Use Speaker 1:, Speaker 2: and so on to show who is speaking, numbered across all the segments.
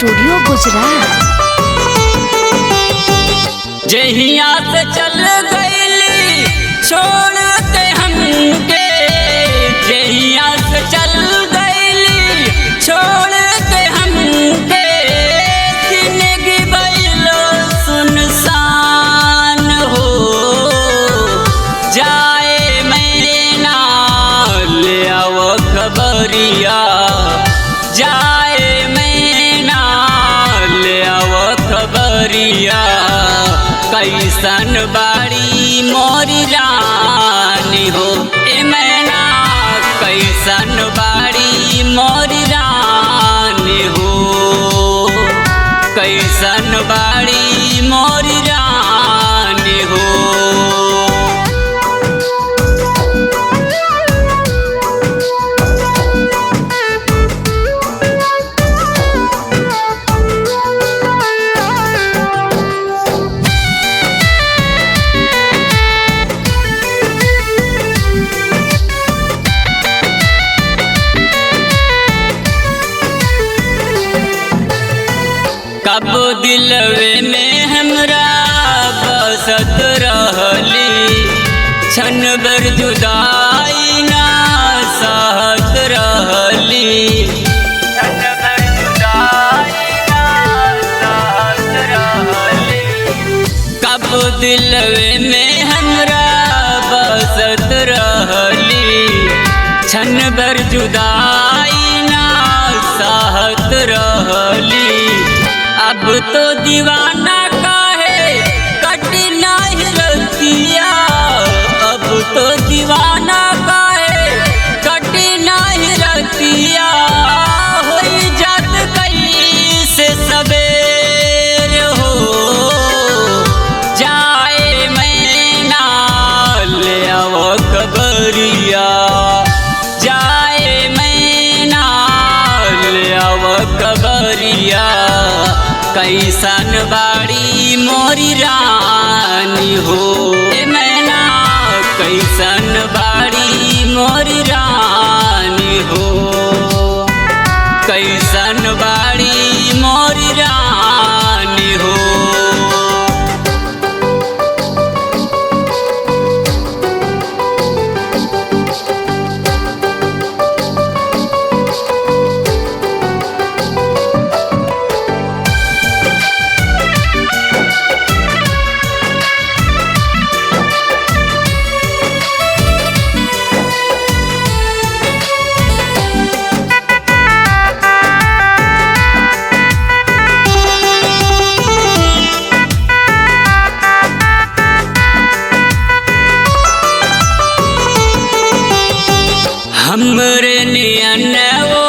Speaker 1: Studio Gujarat.
Speaker 2: जहिया से चल गईली छोड़ के हमके, जहिया से चल गईली छोड़ के हमके, जिंदगी भइलो सुनसान हो जाए। मैना ले आओ खबरिया जाए, मैना ले आओ खबरिया, कैसन बाड़ी मोरी रानी हो। ए मैना कैसन बाड़ी मोरी रानी हो, कैसन बाड़ी मोरी रानी हो। कब दिलवे में हमरा बसत रहली, क्षण भर जुदाई ना सहत रहली, क्षण भर जुदाई ना सहत रहली। कब दिलवे में हमरा बसत रहली, क्षण भर जुदाई ना सहत रहली। अब तो दीवाना काहे कटी नहीं रतिया, अब तो दीवाना काहे कटी नहीं रतिया, होई जात कैसे सबेर हो जाए। मैना ले आओ खबरिया जाए, मैना ले आओ खबरिया, कैसन बाड़ी मोरी रानी हो। ए मैना कैसन बाड़ी मोरी रानी हो, कैसन बाड़ी मोरी रानी हो। हमरे नियन वो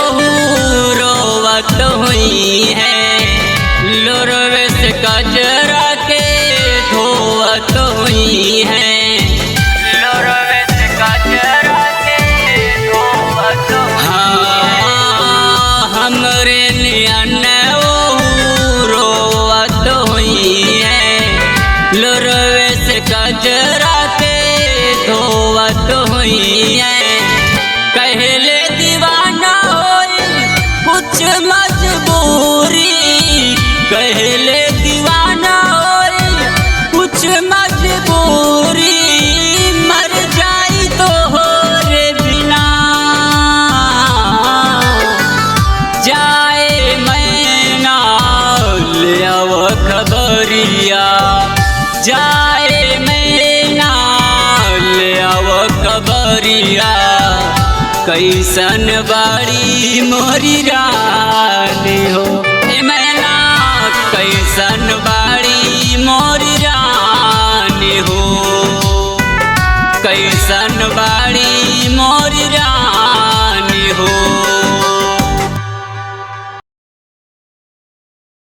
Speaker 2: रोवत हुई है, लोरवे से कजरा के धोवत हुई है, लोरवे से कजरा के धोवत हुई है। हाँ, हमरे नियन वो रोवत हुई है, लोरवे से कजरा के धोवत हुई है। कहले दीवाना होई कुछ मजबूरी, कहले दीवाना होई कुछ मजबूरी, मर जाई तो हो रे बिना जाए। मैना ले आओ खबरिया जाए, मैना ले आओ खबरिया, कैसन बाड़ी मोरी रानी हो। ए मैना कैसन बाड़ी मोरी रानी हो, कैसन बाड़ी मोरी रानी।